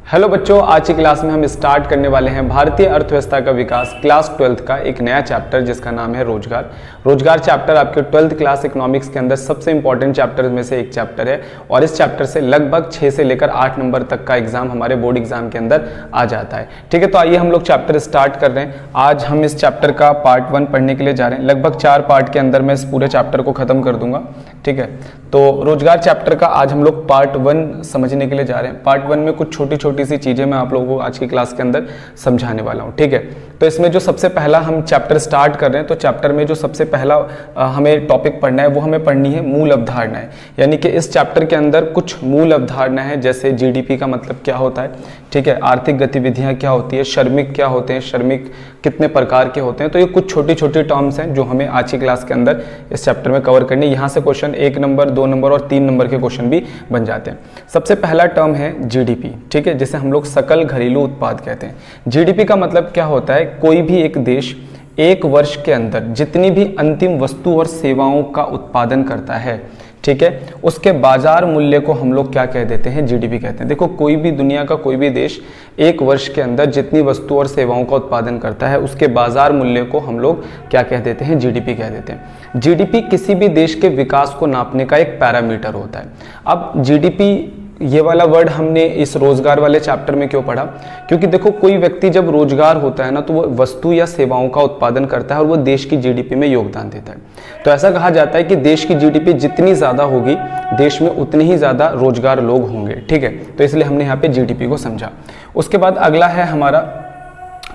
Hello बच्चों, आज की क्लास में हम स्टार्ट करने वाले हैं भारतीय अर्थव्यवस्था का विकास क्लास 12th का एक नया चैप्टर जिसका नाम है रोजगार। रोजगार चैप्टर आपके 12th क्लास इकोनॉमिक्स के अंदर सबसे इंपॉर्टेंट चैप्टर में से एक चैप्टर है और इस चैप्टर से लगभग 6 से लेकर 8 नंबर तक का एग्जाम हमारे बोर्ड एग्जाम के अंदर आ जाता है। ठीक है, तो आइए हम लोग चैप्टर स्टार्ट कर रहे हैं। आज हम इस चैप्टर का पार्ट 1 पढ़ने के लिए जा रहे हैं। लगभग 4 पार्ट के अंदर मैं इस पूरे चैप्टर को खत्म कर दूंगा। ठीक है, तो रोजगार चैप्टर का आज हम लोग पार्ट 1 समझने के लिए जा रहे हैं। पार्ट 1 में कुछ छोटी छोटी सी चीजें मैं आप लोगों को आज की क्लास के अंदर समझाने वाला हूं। ठीक है, तो इसमें जो सबसे पहला हम चैप्टर स्टार्ट कर रहे हैं, तो चैप्टर में जो सबसे पहला हमें टॉपिक पढ़ना है वो हमें पढ़नी है मूल अवधारणाएं। यानी कि इस चैप्टर के अंदर कुछ मूल अवधारणाएं हैं, जैसे जीडीपी का मतलब क्या होता है, ठीक है, आर्थिक गतिविधियां क्या होती है, श्रमिक क्या होते हैं, श्रमिक कितने प्रकार के होते हैं। तो ये कुछ छोटी छोटी टर्म्स हैं जो हमें आज की क्लास के अंदर इस चैप्टर में कवर करनी है। यहाँ से क्वेश्चन 1 नंबर, 2 नंबर और 3 नंबर के क्वेश्चन भी बन जाते हैं। सबसे पहला टर्म है जीडीपी, ठीक है, जिसे हम लोग सकल घरेलू उत्पाद कहते हैं। जीडीपी का मतलब क्या होता है, कोई भी एक देश एक वर्ष के अंदर जितनी भी अंतिम वस्तु और सेवाओं का उत्पादन करता है, ठीक है, उसके बाजार मूल्य को हम लोग क्या कह देते हैं, जीडीपी कहते हैं। देखो, कोई भी दुनिया का कोई भी देश एक वर्ष के अंदर जितनी वस्तु और सेवाओं का उत्पादन करता है उसके बाजार मूल्य को हम लोग क्या कह देते हैं, जीडीपी कह देते हैं। जीडीपी किसी भी देश के विकास को नापने का एक पैरामीटर होता है। अब जीडीपी ये वाला वर्ड हमने इस रोजगार वाले चैप्टर में क्यों पढ़ा, क्योंकि देखो, कोई व्यक्ति जब रोजगार होता है ना, तो वो वस्तु या सेवाओं का उत्पादन करता है और वो देश की जीडीपी में योगदान देता है। तो ऐसा कहा जाता है कि देश की जीडीपी जितनी ज्यादा होगी, देश में उतने ही ज्यादा रोजगार लोग होंगे। ठीक है, तो इसलिए हमने यहाँ पे जीडीपी को समझा। उसके बाद अगला है हमारा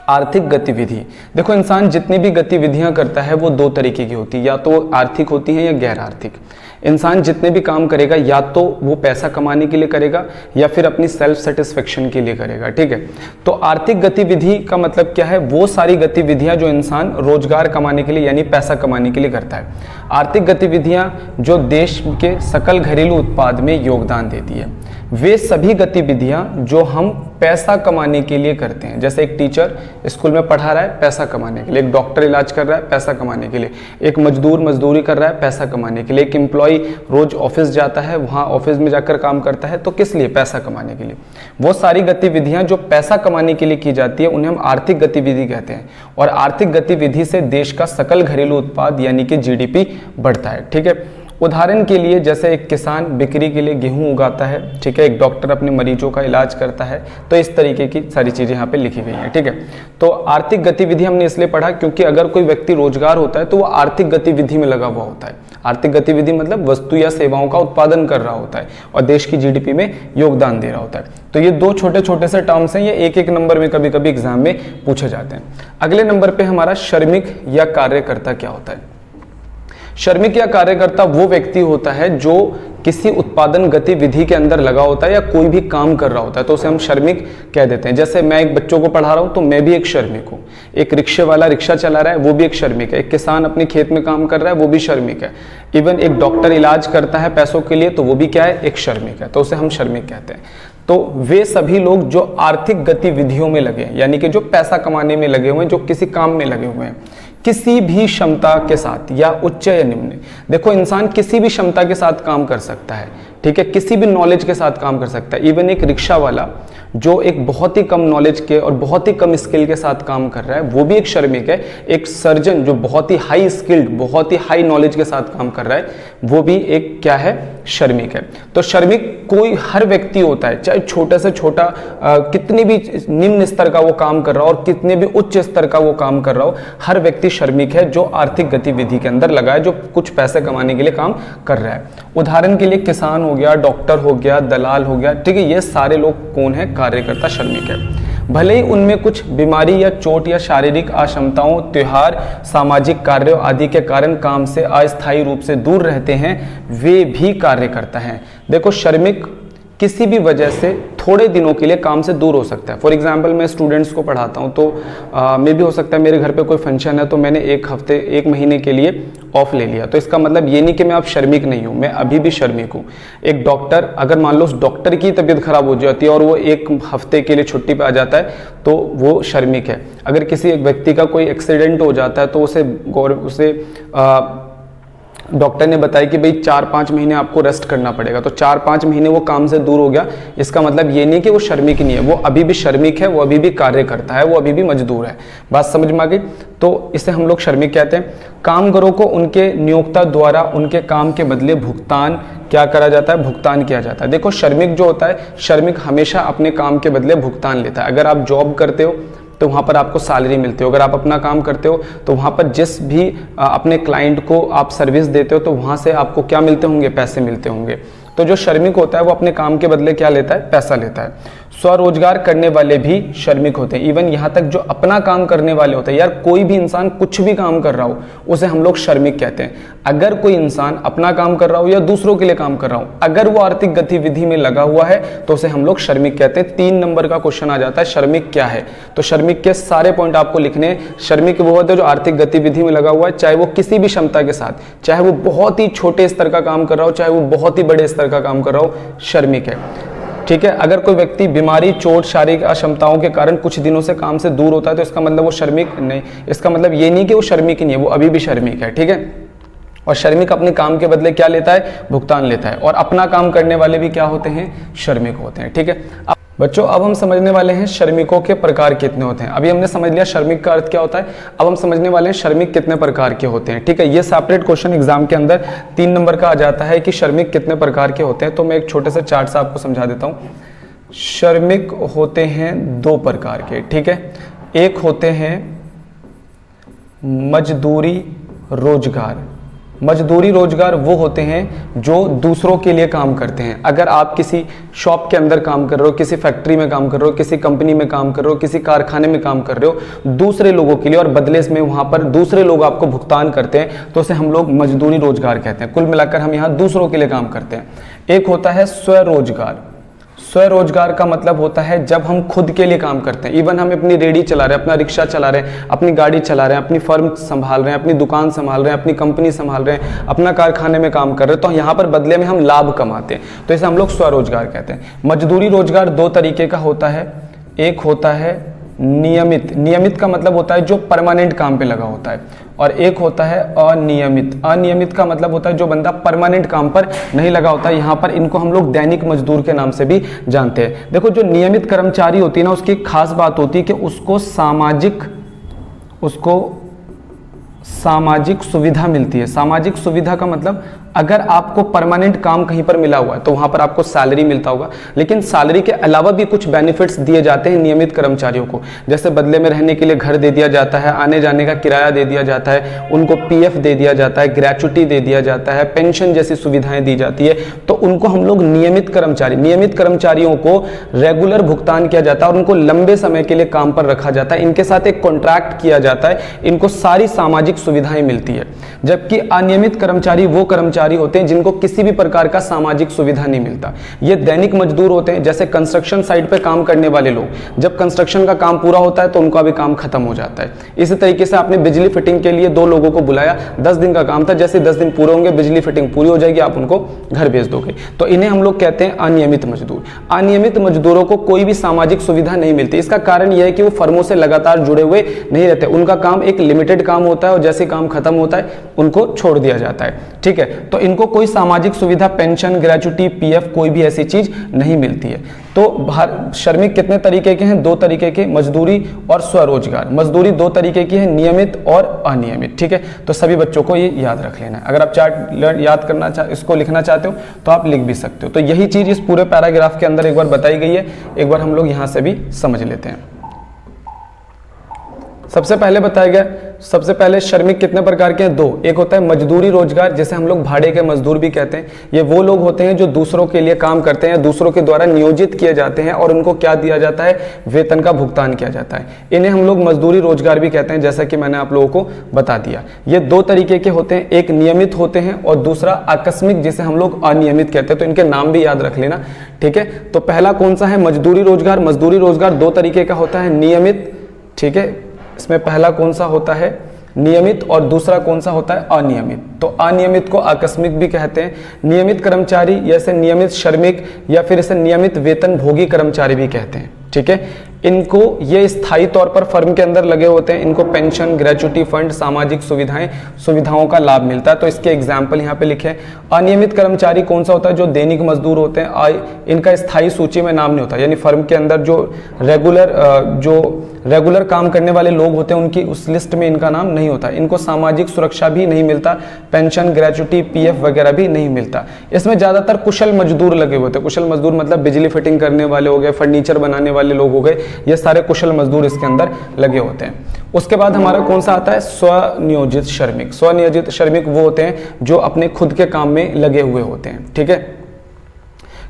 आर्थिक गतिविधि। देखो, इंसान जितनी भी गतिविधियां करता है वो 2 तरीके की होती है, या तो आर्थिक होती है या गैर आर्थिक। इंसान जितने भी काम करेगा या तो वो पैसा कमाने के लिए करेगा या फिर अपनी सेल्फ सेटिस्फेक्शन के लिए करेगा। ठीक है, तो आर्थिक गतिविधि का मतलब क्या है, वो सारी गतिविधियां जो इंसान रोजगार कमाने के लिए यानी पैसा कमाने के लिए करता है। आर्थिक गतिविधियां जो देश के सकल घरेलू उत्पाद में योगदान देती है, वे सभी गतिविधियां जो हम पैसा कमाने के लिए करते हैं। जैसे एक टीचर स्कूल में पढ़ा रहा है पैसा कमाने के लिए, एक डॉक्टर इलाज कर रहा है पैसा कमाने के लिए, एक मजदूर मजदूरी कर रहा है पैसा कमाने के लिए, एक एम्प्लॉय रोज ऑफिस जाता है, वहां ऑफिस में जाकर काम करता है, तो किस लिए, पैसा कमाने के लिए। वो सारी गतिविधियां जो पैसा कमाने के लिए की जाती है उन्हें हम आर्थिक गतिविधि कहते हैं। और आर्थिक गतिविधि से देश का सकल घरेलू उत्पाद यानी कि जीडीपी बढ़ता है। ठीक है, उदाहरण के लिए जैसे एक किसान बिक्री के लिए गेहूं उगाता है, ठीक है, एक डॉक्टर अपने मरीजों का इलाज करता है, तो इस तरीके की सारी चीजें यहाँ पे लिखी गई हैं। ठीक है, तो आर्थिक गतिविधि हमने इसलिए पढ़ा क्योंकि अगर कोई व्यक्ति रोजगार होता है तो वो आर्थिक गतिविधि में लगा हुआ होता है। आर्थिक गतिविधि मतलब वस्तु या सेवाओं का उत्पादन कर रहा होता है और देश की जीडीपी में योगदान दे रहा होता है। तो ये 2 छोटे छोटे से टर्म्स हैं, ये एक नंबर में कभी कभी एग्जाम में पूछे जाते हैं। अगले नंबर पे हमारा श्रमिक या कार्यकर्ता क्या होता है। श्रमिक या कार्यकर्ता वो व्यक्ति होता है जो किसी उत्पादन गतिविधि के अंदर लगा होता है या कोई भी काम कर रहा होता है, तो उसे हम श्रमिक कह देते हैं। जैसे मैं एक बच्चों को पढ़ा रहा हूं तो मैं भी एक श्रमिक हूं, एक रिक्शे वाला रिक्शा चला रहा है वो भी एक श्रमिक है, एक किसान अपने खेत में काम कर रहा है वो भी श्रमिक है, इवन एक डॉक्टर इलाज करता है पैसों के लिए तो वो भी क्या है, एक श्रमिक है, तो उसे हम श्रमिक कहते हैं। तो वे सभी लोग जो आर्थिक गतिविधियों में लगे हैं, यानी कि जो पैसा कमाने में लगे हुए हैं, जो किसी काम में लगे हुए हैं, किसी भी क्षमता के साथ या उच्च या निम्न। देखो, इंसान किसी भी क्षमता के साथ काम कर सकता है, ठीक है, किसी भी नॉलेज के साथ काम कर सकता है। इवन एक रिक्शा वाला जो एक बहुत ही कम नॉलेज के और बहुत ही कम स्किल के साथ काम कर रहा है वो भी एक श्रमिक है। एक सर्जन जो बहुत ही हाई स्किल्ड, बहुत ही हाई नॉलेज के साथ काम कर रहा है वो भी एक क्या है, श्रमिक है। तो श्रमिक कोई हर व्यक्ति होता है, चाहे छोटे से छोटा कितनी भी निम्न स्तर का वो काम कर रहा हो और कितने भी उच्च स्तर का वो काम कर रहा हो, हर व्यक्ति श्रमिक है जो आर्थिक गतिविधि के अंदर लगा है, जो कुछ पैसे कमाने के लिए काम कर रहा है। उदाहरण के लिए किसान हो गया, डॉक्टर हो गया, दलाल हो गया, ठीक है, ये सारे लोग कौन है, कार्यकर्ता, श्रमिक है। भले ही उनमें कुछ बीमारी या चोट या शारीरिक अक्षमताओं, त्योहार, सामाजिक कार्यों आदि के कारण काम से अस्थायी रूप से दूर रहते हैं, वे भी कार्यकर्ता हैं। देखो, श्रमिक किसी भी वजह से थोड़े दिनों के लिए काम से दूर हो सकता है। फॉर एग्जाम्पल, मैं स्टूडेंट्स को पढ़ाता हूँ तो मे भी हो सकता है मेरे घर पे कोई फंक्शन है तो मैंने 1 हफ्ते 1 महीने के लिए ऑफ ले लिया, तो इसका मतलब ये नहीं कि मैं अब श्रमिक नहीं हूँ, मैं अभी भी श्रमिक हूँ। एक डॉक्टर, अगर मान लो उस डॉक्टर की तबीयत खराब हो जाती है और वो 1 हफ्ते के लिए छुट्टी पे आ जाता है तो वो श्रमिक है। अगर किसी एक व्यक्ति का कोई एक्सीडेंट हो जाता है तो उसे डॉक्टर ने बताया कि भाई 4-5 महीने आपको रेस्ट करना पड़ेगा, तो 4-5 महीने वो काम से दूर हो गया, इसका मतलब ये नहीं कि वो श्रमिक नहीं है, वो अभी भी श्रमिक है, वो अभी भी कार्य करता है, वो अभी भी मजदूर है। बात समझ में आ गई? तो इसे हम लोग श्रमिक कहते हैं। कामगारों को उनके नियोक्ता द्वारा उनके काम के बदले भुगतान क्या करा जाता है? भुगतान किया जाता है। देखो श्रमिक जो होता है, श्रमिक हमेशा अपने काम के बदले भुगतान लेता है। अगर आप जॉब करते हो तो वहाँ पर आपको सैलरी मिलती हो, अगर आप अपना काम करते हो तो वहाँ पर जिस भी अपने क्लाइंट को आप सर्विस देते हो तो वहाँ से आपको क्या मिलते होंगे? पैसे मिलते होंगे। तो जो श्रमिक होता है वो अपने काम के बदले क्या लेता है? पैसा लेता है। स्वरोजगार करने वाले भी श्रमिक होते हैं। इवन यहाँ तक जो अपना काम करने वाले होते हैं, यार कोई भी इंसान कुछ भी काम कर रहा हो उसे हम लोग श्रमिक कहते हैं। अगर कोई इंसान अपना काम कर रहा हो या दूसरों के लिए काम कर रहा हो, अगर वो आर्थिक गतिविधि में लगा हुआ है तो उसे हम लोग श्रमिक कहते हैं। 3 नंबर का क्वेश्चन आ जाता है, श्रमिक क्या है? तो श्रमिक के सारे पॉइंट आपको लिखने हैं। श्रमिक वो होता है जो आर्थिक गतिविधि में लगा हुआ है, चाहे वो किसी भी क्षमता के साथ, चाहे वो बहुत ही छोटे स्तर का काम कर रहा हो, चाहे वो बहुत ही बड़े स्तर का काम कर रहा हो, श्रमिक है। ठीक है। अगर कोई व्यक्ति बीमारी, चोट, शारीरिक अक्षमताओं के कारण कुछ दिनों से काम से दूर होता है तो इसका मतलब वो श्रमिक नहीं, इसका मतलब ये नहीं कि वो श्रमिक ही नहीं है, वो अभी भी श्रमिक है। ठीक है। और श्रमिक अपने काम के बदले क्या लेता है? भुगतान लेता है। और अपना काम करने वाले भी क्या होते हैं? श्रमिक होते हैं। ठीक है। अब बच्चों अब हम समझने वाले हैं श्रमिकों के प्रकार कितने होते हैं। अभी हमने समझ लिया श्रमिक का अर्थ क्या होता है, अब हम समझने वाले हैं श्रमिक कितने प्रकार के होते हैं। ठीक है। ये सेपरेट क्वेश्चन एग्जाम के अंदर 3 नंबर का आ जाता है कि श्रमिक कितने प्रकार के होते हैं। तो मैं एक छोटे से चार्ट से आपको समझा देता हूँ। श्रमिक होते हैं 2 प्रकार के। ठीक है। एक होते हैं मजदूरी रोजगार। मजदूरी रोजगार वो होते हैं जो दूसरों के लिए काम करते हैं। अगर आप किसी शॉप के अंदर काम कर रहे हो, किसी फैक्ट्री में काम कर रहे हो, किसी कंपनी में काम कर रहे हो, किसी कारखाने में काम कर रहे हो दूसरे लोगों के लिए, और बदले में वहां पर दूसरे लोग आपको भुगतान करते हैं, तो उसे हम लोग मजदूरी रोजगार कहते हैं। कुल मिलाकर हम यहाँ दूसरों के लिए काम करते हैं। एक होता है स्वरोजगार। स्वरोजगार का मतलब होता है जब हम खुद के लिए काम करते हैं। इवन हम अपनी रेडी चला रहे हैं, अपना रिक्शा चला रहे हैं, अपनी गाड़ी चला रहे हैं, अपनी फर्म संभाल रहे हैं, अपनी दुकान संभाल रहे हैं, अपनी कंपनी संभाल रहे हैं, अपना कारखाने में काम कर रहे हैं, तो यहाँ पर बदले में हम लाभ कमाते हैं, तो इसे हम लोग स्वरोजगार कहते हैं। मजदूरी रोजगार 2 तरीके का होता है। एक होता है नियमित। नियमित का मतलब होता है जो परमानेंट काम पे लगा होता है, और एक होता है अनियमित। अनियमित का मतलब होता है जो बंदा परमानेंट काम पर नहीं लगा होता है। यहाँ पर इनको हम लोग दैनिक मजदूर के नाम से भी जानते हैं। देखो जो नियमित कर्मचारी होती है ना, उसकी खास बात होती है कि उसको सामाजिक सुविधा मिलती है। सामाजिक सुविधा का मतलब अगर आपको परमानेंट काम कहीं पर मिला हुआ है तो वहां पर आपको सैलरी मिलता होगा, लेकिन सैलरी के अलावा भी कुछ बेनिफिट्स दिए जाते हैं नियमित कर्मचारियों को। जैसे बदले में रहने के लिए घर दे दिया जाता है, आने जाने का किराया दे दिया जाता है, उनको पीएफ दे दिया जाता है, ग्रेच्युटी दे दिया जाता है, पेंशन जैसी सुविधाएं दी जाती है। तो उनको हम लोग नियमित कर्मचारियों को रेगुलर भुगतान किया जाता है और उनको लंबे समय के लिए काम पर रखा जाता है। इनके साथ एक कॉन्ट्रैक्ट किया जाता है, इनको सारी सामाजिक सुविधाएं मिलती है। जबकि अनियमित कर्मचारी वो कर्मचारी होते हैं जिनको किसी भी प्रकार का सामाजिक सुविधा नहीं मिलता। ये दैनिक मजदूर होते हैं। जैसे कंस्ट्रक्शन साइट पे काम करने वाले लोग, जब कंस्ट्रक्शन का काम पूरा होता है तो उनका भी काम खत्म हो जाता है। इसी तरीके से आपने बिजली फिटिंग के लिए 2 लोगों को बुलाया, 10 दिन का काम था, जैसे 10 दिन पूरे होंगे बिजली फिटिंग पूरी हो जाएगी, आप उनको घर भेज दोगे। तो इन्हें हम लोग कहते हैं अनियमित मजदूर। अनियमित मजदूरों को कोई भी सामाजिक सुविधा नहीं मिलती। इसका कारण यह है कि वो फर्मों से लगातार जुड़े हुए नहीं रहते। उनका काम एक लिमिटेड काम होता है और जैसे काम खत्म होता है उनको छोड़ दिया जाता है। ठीक है। तो इनको कोई सामाजिक सुविधा, पेंशन, ग्रेच्युटी, पीएफ, कोई भी ऐसी चीज नहीं मिलती है। तो श्रमिक कितने तरीके के हैं? 2 तरीके के, मजदूरी और स्वरोजगार। मजदूरी 2 तरीके की है, नियमित और अनियमित। ठीक है। तो सभी बच्चों को ये याद रख लेना है। अगर आप चार्ट याद करना इसको लिखना चाहते हो तो आप लिख भी सकते हो। तो यही चीज इस पूरे पैराग्राफ के अंदर एक बार बताई गई है, एक बार हम लोग यहां से भी समझ लेते हैं। सबसे पहले बताया गया, सबसे पहले श्रमिक कितने प्रकार के हैं? 2। एक होता है मजदूरी रोजगार, जिसे हम लोग भाड़े के मजदूर भी कहते हैं। ये वो लोग होते हैं जो दूसरों के लिए काम करते हैं, दूसरों के द्वारा नियोजित किए जाते हैं और उनको क्या दिया जाता है? वेतन का भुगतान किया जाता है। इन्हें हम लोग मजदूरी रोजगार भी कहते हैं, जैसा कि मैंने आप लोगों को बता दिया। ये 2 तरीके के होते हैं, एक नियमित होते हैं और दूसरा आकस्मिक, जिसे हम लोग अनियमित कहते हैं। तो इनके नाम भी याद रख लेना। ठीक है। तो पहला कौन सा है? मजदूरी रोजगार। मजदूरी रोजगार 2 तरीके का होता है, नियमित। ठीक है। इसमें पहला कौन सा होता है? नियमित, और दूसरा कौन सा होता है? अनियमित। तो अनियमित को आकस्मिक भी कहते हैं। नियमित कर्मचारी या इसे नियमित श्रमिक या फिर इसे नियमित वेतन भोगी कर्मचारी भी कहते हैं। ठीक है। इनको ये स्थायी तौर पर फर्म के अंदर लगे होते हैं, इनको पेंशन, ग्रेच्युटी फंड, सामाजिक सुविधाओं का लाभ मिलता है। तो इसके एग्जाम्पल यहाँ पे लिखे। अनियमित कर्मचारी कौन सा होता है? जो दैनिक मजदूर होते हैं, इनका स्थायी सूची में नाम नहीं होता, यानी फर्म के अंदर जो रेगुलर काम करने वाले लोग होते हैं उनकी उस लिस्ट में इनका नाम नहीं होता। इनको सामाजिक सुरक्षा भी नहीं मिलता, पेंशन, ग्रेच्युटी, पीएफ वगैरह भी नहीं मिलता। इसमें ज्यादातर कुशल मजदूर लगे हुए थे। कुशल मजदूर मतलब बिजली फिटिंग करने वाले हो गए, फर्नीचर बनाने वाले लोग हो गए, ये सारे कुशल मजदूर इसके अंदर लगे होते हैं। उसके बाद हमारा कौन सा आता है? स्वनियोजित श्रमिक। स्वनियोजित श्रमिक वो होते हैं जो अपने खुद के काम में लगे हुए होते हैं। ठीक है,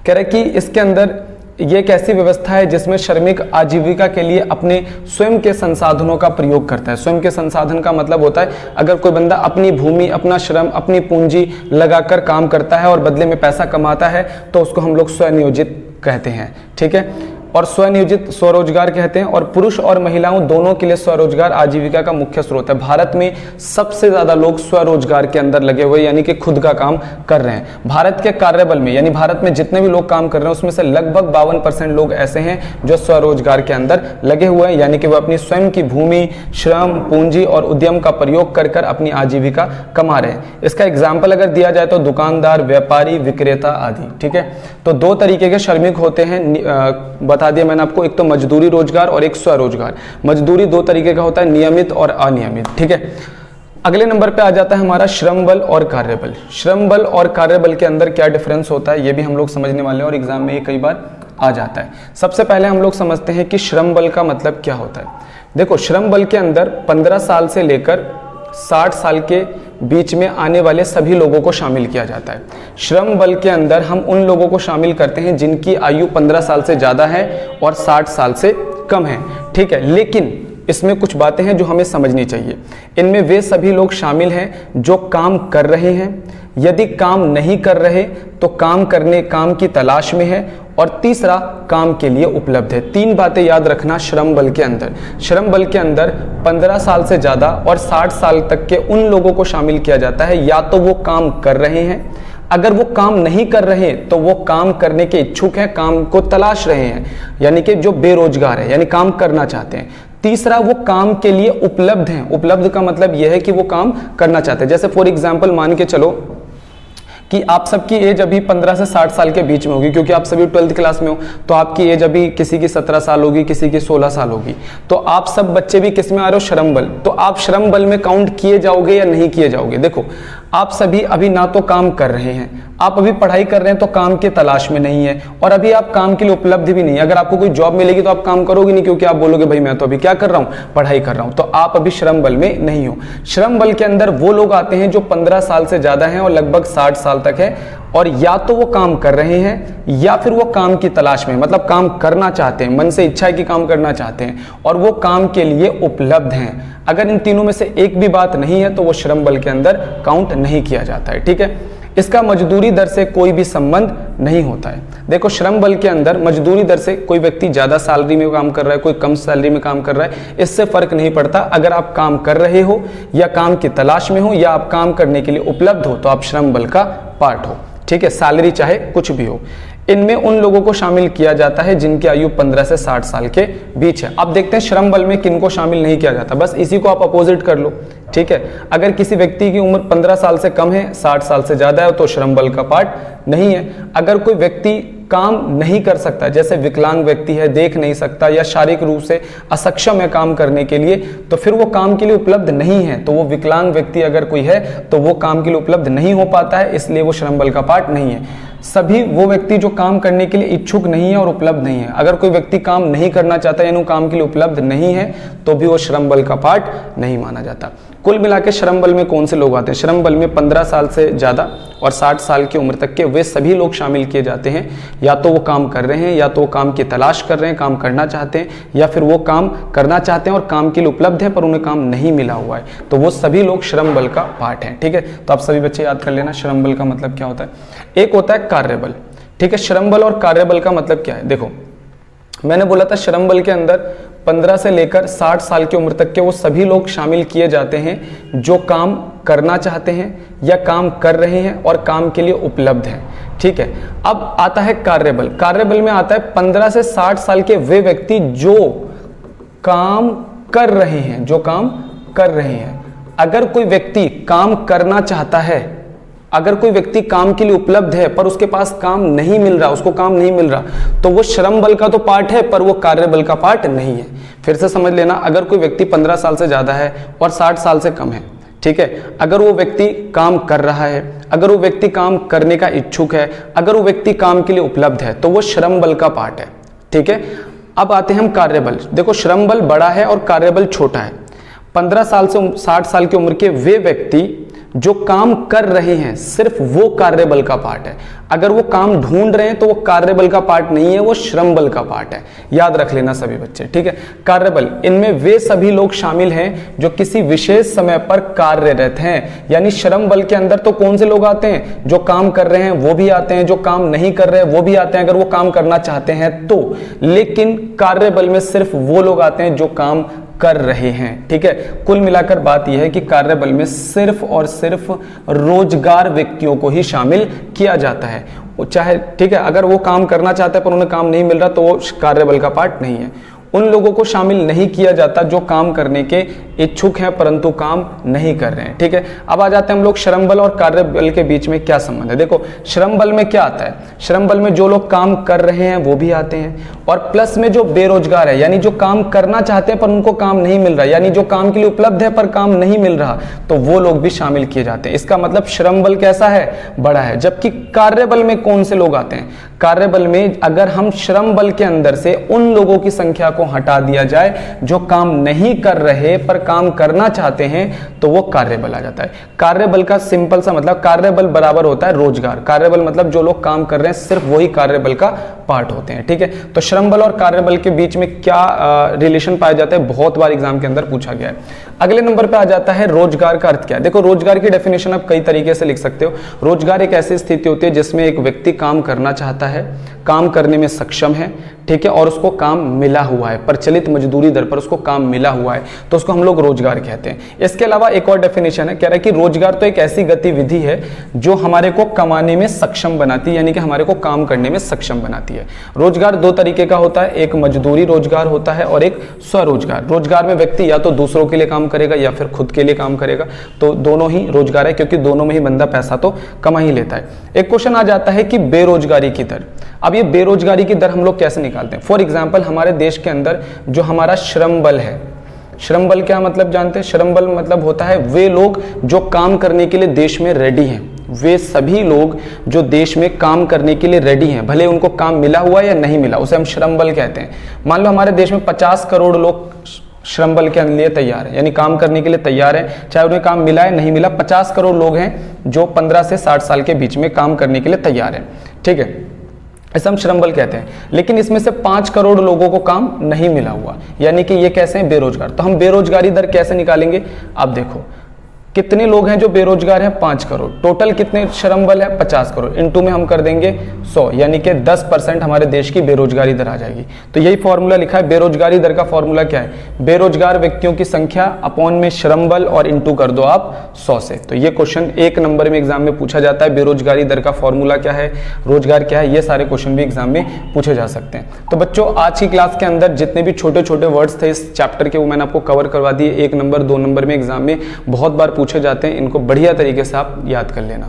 कह रहे कि इसके अंदर ये एक ऐसी व्यवस्था है जिसमें श्रमिक आजीविका के लिए अपने स्वयं के संसाधनों का प्रयोग करता है। स्वयं के संसाधन का मतलब होता है अगर कोई बंदा अपनी भूमि, अपना श्रम, अपनी पूंजी लगाकर काम करता है और बदले में पैसा कमाता है तो उसको हम लोग स्वनियोजित कहते हैं। ठीक है, और स्वनियोजित स्वरोजगार कहते हैं। और पुरुष और महिलाओं दोनों के लिए स्वरोजगार आजीविका का मुख्य स्रोत है। भारत में सबसे ज्यादा लोग स्वरोजगार के अंदर लगे हुए यानी कि खुद का काम कर रहे हैं। भारत के कार्यबल में यानी भारत में जितने भी लोग काम कर रहे हैं उसमें से लगभग 52% लोग ऐसे हैं जो स्वरोजगार के अंदर लगे हुए हैं, यानी कि वो अपनी स्वयं की भूमि, श्रम, पूंजी और उद्यम का प्रयोग कर कर अपनी आजीविका कमा रहे हैं। इसका एग्जाम्पल अगर दिया जाए तो दुकानदार, व्यापारी, विक्रेता आदि। ठीक है, तो दो तरीके के श्रमिक होते हैं, बता दिया मैंने आपको, एक तो मजदूरी रोजगार और एक स्वरोजगार। मजदूरी दो तरीके का होता है, नियमित और अनियमित। ठीक है, अगले नंबर पे आ जाता है हमारा श्रम बल और कार्यबल। श्रम बल और कार्यबल के अंदर क्या डिफरेंस होता है ये भी हम लोग समझने वाले हैं और एग्जाम में ये कई बार आ जाता है। सबसे पहले हम लोग समझते हैं कि श्रम बल का मतलब क्या होता है। देखो, श्रम बल के अंदर 15 साल से लेकर 60 साल के बीच में आने वाले सभी लोगों को शामिल किया जाता है। श्रम बल के अंदर हम उन लोगों को शामिल करते हैं जिनकी आयु 15 साल से ज्यादा है और 60 साल से कम है। ठीक है, लेकिन इसमें कुछ बातें हैं जो हमें समझनी चाहिए। इनमें वे सभी लोग शामिल हैं जो काम कर रहे हैं, यदि काम नहीं कर रहे तो काम की तलाश में है, और तीसरा काम के लिए उपलब्ध है। तीन बातें याद रखना श्रम बल के अंदर। श्रम बल के अंदर 15 साल से ज्यादा और 60 साल तक के उन लोगों को शामिल किया जाता है या तो वो काम कर रहे हैं, अगर वो काम नहीं कर रहे तो वो काम करने के इच्छुक हैं, काम को तलाश रहे हैं, यानी कि जो बेरोजगार है यानी काम करना चाहते हैं। तीसरा, वो काम के लिए उपलब्ध हैं। उपलब्ध का मतलब यह है कि वो काम करना चाहते हैं। जैसे फॉर एग्जांपल मान के चलो कि आप सबकी एज अभी 15 से 60 साल के बीच में होगी, क्योंकि आप सभी 12th क्लास में हो, तो आपकी एज अभी किसी की 17 साल होगी, किसी की 16 साल होगी। तो आप सब बच्चे भी किस में आ रहे हो? श्रम बल। तो आप श्रम बल में काउंट किए जाओगे या नहीं किए जाओगे? देखो, आप सभी अभी ना तो काम कर रहे हैं, आप अभी पढ़ाई कर रहे हैं तो काम की तलाश में नहीं है, और अभी आप काम के लिए उपलब्ध भी नहीं है। अगर आपको कोई जॉब मिलेगी तो आप काम करोगे नहीं, क्योंकि आप बोलोगे भाई मैं तो अभी क्या कर रहा हूं? पढ़ाई कर रहा हूं। तो आप अभी श्रम बल में नहीं हो। श्रम बल के अंदर वो लोग आते हैं जो 15 साल से ज्यादा हैं और लगभग 60 साल तक है, और या तो वो काम कर रहे हैं या फिर वो काम की तलाश में, मतलब काम करना चाहते हैं, मन से इच्छा है कि काम करना चाहते हैं, और वो काम के लिए उपलब्ध हैं। अगर इन तीनों में से एक भी बात नहीं है तो वो श्रम बल के अंदर काउंट नहीं किया जाता है। ठीक है, इसका मजदूरी दर से कोई भी संबंध नहीं होता है। देखो, श्रम बल के अंदर मजदूरी दर से कोई व्यक्ति ज्यादा सैलरी में काम कर रहा है, कोई कम सैलरी में काम कर रहा है, इससे फर्क नहीं पड़ता। अगर आप काम कर रहे हो या काम की तलाश में हो या आप काम करने के लिए उपलब्ध हो तो आप श्रम बल का पार्ट हो। ठीक है, सैलरी चाहे कुछ भी हो। इनमें उन लोगों को शामिल किया जाता है जिनकी आयु 15 से 60 साल के बीच है। अब देखते हैं श्रम बल में किनको शामिल नहीं किया जाता, बस इसी को आप अपोजिट कर लो। ठीक है, अगर किसी व्यक्ति की उम्र 15 साल से कम है, 60 साल से ज्यादा है तो श्रम बल का पार्ट नहीं है। अगर कोई व्यक्ति काम नहीं कर सकता, जैसे विकलांग व्यक्ति है, देख नहीं सकता या शारीरिक रूप से असक्षम है काम करने के लिए, तो फिर वो काम के लिए उपलब्ध नहीं है। तो वो विकलांग व्यक्ति अगर कोई है तो वो काम के लिए उपलब्ध नहीं हो पाता है, इसलिए वो श्रम बल का पार्ट नहीं है। सभी वो व्यक्ति जो काम करने के लिए इच्छुक नहीं है और उपलब्ध नहीं है। अगर कोई व्यक्ति काम नहीं करना चाहता यानी काम के लिए उपलब्ध नहीं है तो भी वो श्रम बल का पार्ट नहीं माना जाता। कुल मिला के श्रम बल में कौन से लोग आते हैं? श्रम बल में 15 साल से ज्यादा और 60 साल की उम्र तक के वे सभी लोग शामिल किए जाते हैं। या तो वो काम कर रहे हैं, या तो वो काम की तलाश कर रहे हैं, काम करना चाहते हैं, या फिर वो काम करना चाहते हैं और काम के लिए उपलब्ध है पर उन्हें काम नहीं मिला हुआ है, तो वो सभी लोग श्रम बल का पार्ट हैं। ठीक है, तो आप सभी बच्चे याद कर लेना श्रम बल का मतलब क्या होता है। एक होता है कार्यबल। ठीक है, श्रम बल और कार्यबल का मतलब क्या है? देखो, मैंने बोला था श्रम बल के अंदर 15 से लेकर 60 साल की उम्र तक के वो सभी लोग शामिल किए जाते हैं जो काम करना चाहते हैं या काम कर रहे हैं और काम के लिए उपलब्ध हैं। ठीक है। अब आता है कार्यबल। कार्यबल में आता है 15 से 60 साल के वे व्यक्ति जो काम कर रहे हैं, जो काम कर रहे हैं। अगर कोई व्यक्ति काम करना चाहता है, अगर कोई व्यक्ति काम के लिए उपलब्ध है पर उसके पास काम नहीं मिल रहा, उसको काम नहीं मिल रहा, तो वो श्रम बल का तो पार्ट है पर वो कार्यबल का पार्ट नहीं है। फिर से समझ लेना, अगर कोई व्यक्ति 15 साल से ज्यादा है और 60 साल से कम है, ठीक है, अगर वो व्यक्ति काम कर रहा है, अगर वो व्यक्ति काम करने का इच्छुक है, अगर वो व्यक्ति काम के लिए उपलब्ध है, तो वो श्रम बल का पार्ट है, ठीक है। अब आते हैं हम कार्यबल। देखो, श्रम बल बड़ा है और कार्यबल छोटा है। 15 साल से 60 साल की उम्र के वे व्यक्ति जो काम कर रहे हैं, सिर्फ वो कार्यबल का पार्ट है। अगर वो काम ढूंढ रहे हैं तो वो कार्यबल का पार्ट नहीं है, वो श्रम बल का पार्ट है। याद रख लेना सभी बच्चे, ठीक है। कार्यबल, इनमें वे सभी लोग शामिल हैं जो किसी विशेष समय पर कार्यरत हैं। यानी श्रम बल के अंदर तो कौन से लोग आते हैं? जो काम कर रहे हैं वो भी आते हैं, जो काम नहीं कर रहे हैं वो भी आते हैं, अगर वो काम करना चाहते हैं तो। लेकिन कार्यबल में सिर्फ वो लोग आते हैं जो काम कर रहे हैं, ठीक है। कुल मिलाकर बात यह है कि कार्यबल में सिर्फ और सिर्फ रोजगार व्यक्तियों को ही शामिल किया जाता है, चाहे, ठीक है, अगर वो काम करना चाहते हैं पर उन्हें काम नहीं मिल रहा तो वो कार्यबल का पार्ट नहीं है। उन लोगों को शामिल नहीं किया जाता जो काम करने के इच्छुक हैं परंतु काम नहीं कर रहे हैं, ठीक है। अब आ जाते हैं हम लोग श्रम बल और कार्यबल के बीच में क्या संबंध है। देखो, श्रम बल में क्या आता है? श्रम बल में जो लोग काम कर रहे हैं वो भी आते हैं, और प्लस में जो बेरोजगार है, यानी जो काम करना चाहते हैं पर उनको काम नहीं मिल रहा, यानी जो काम के लिए उपलब्ध है पर काम नहीं मिल रहा, तो वो लोग भी शामिल किए जाते हैं। इसका मतलब श्रम बल कैसा है? बड़ा है। जबकि कार्यबल में कौन से लोग आते हैं? कार्यबल में अगर हम श्रम बल के अंदर से उन लोगों की संख्या को हटा दिया जाए जो काम नहीं कर रहे पर काम करना चाहते हैं, तो वो कार्यबल आ जाता है। कार्यबल का सिंपल सा मतलब, कार्यबल बराबर होता है रोजगार। कार्यबल मतलब जो लोग काम कर रहे हैं सिर्फ वही कार्यबल का पार्ट होते हैं, ठीक है। तो श्रम बल और कार्यबल के बीच में क्या रिलेशन पाया जाता है, बहुत बार एग्जाम के अंदर पूछा गया है। अगले नंबर पे आ जाता है रोजगार का अर्थ क्या है। देखो, रोजगार की डेफिनेशन आप कई तरीके से लिख सकते हो। रोजगार एक ऐसी स्थिति होती है जिसमें एक व्यक्ति काम करना चाहता है, काम करने में सक्षम है, ठीक है, और उसको काम मिला हुआ है, प्रचलित मजदूरी दर पर उसको काम मिला हुआ है, तो उसको हम लोग रोजगार कहते हैं। इसके अलावा एक और डेफिनेशन है, कह रहा है कि रोजगार तो एक ऐसी गतिविधि है जो हमारे को कमाने में सक्षम बनाती है, यानी कि हमारे को काम करने में सक्षम बनाती है। रोजगार दो तरीके का होता है, एक मजदूरी रोजगार होता है और एक स्वरोजगार। रोजगार में व्यक्ति या तो दूसरों के लिए काम करेगा या फिर खुद के लिए काम करेगा, तो दोनों ही रोजगार है, क्योंकि दोनों में ही बंदा पैसा तो कमा ही लेता है। एक क्वेश्चन आ जाता है कि बेरोजगारी की दर। अब ये बेरोजगारी की दर हम लोग कैसे निकालते हैं? फॉर एग्जाम्पल, हमारे देश के अंदर जो हमारा श्रम बल है, श्रम बल क्या मतलब जानते हैं? श्रम बल मतलब होता है वे लोग जो काम करने के लिए देश में रेडी हैं, वे सभी लोग जो देश में काम करने के लिए रेडी हैं, भले उनको काम मिला हुआ या नहीं मिला, उसे हम श्रम बल कहते हैं। मान लो हमारे देश में 50 करोड़ लोग श्रम बल के लिए तैयार है, यानी काम करने के लिए तैयार है, चाहे उन्हें काम मिला है नहीं मिला। 50 करोड़ लोग हैं जो 15 से 60 साल के बीच में काम करने के लिए तैयार है, ठीक है, ऐसा हम श्रम बल कहते हैं। लेकिन इसमें से 5 करोड़ लोगों को काम नहीं मिला हुआ, यानी कि ये कैसे हैं? बेरोजगार। तो हम बेरोजगारी दर कैसे निकालेंगे? अब देखो, कितने लोग हैं जो बेरोजगार हैं? 5 करोड़। टोटल कितने श्रम बल है? 50 करोड़। इनटू में हम कर देंगे 100, यानी कि 10% हमारे देश की बेरोजगारी दर आ जाएगी। तो यही फॉर्मूला लिखा है। बेरोजगारी दर का फॉर्मूला क्या है? बेरोजगार व्यक्तियों की संख्या अपॉन में श्रम बल और इंटू कर दो आप 100 से। तो ये क्वेश्चन 1 नंबर में एग्जाम में पूछा जाता है। बेरोजगारी दर का फॉर्मूला क्या है, रोजगार क्या है, ये सारे क्वेश्चन भी एग्जाम में पूछे जा सकते हैं। तो बच्चों, आज की क्लास के अंदर जितने भी छोटे छोटे वर्ड्स थे इस चैप्टर के, वो मैंने आपको कवर करवा दिए। 1 नंबर 2 नंबर में एग्जाम में बहुत बार पूछे जाते हैं, इनको बढ़िया तरीके से आप याद कर लेना।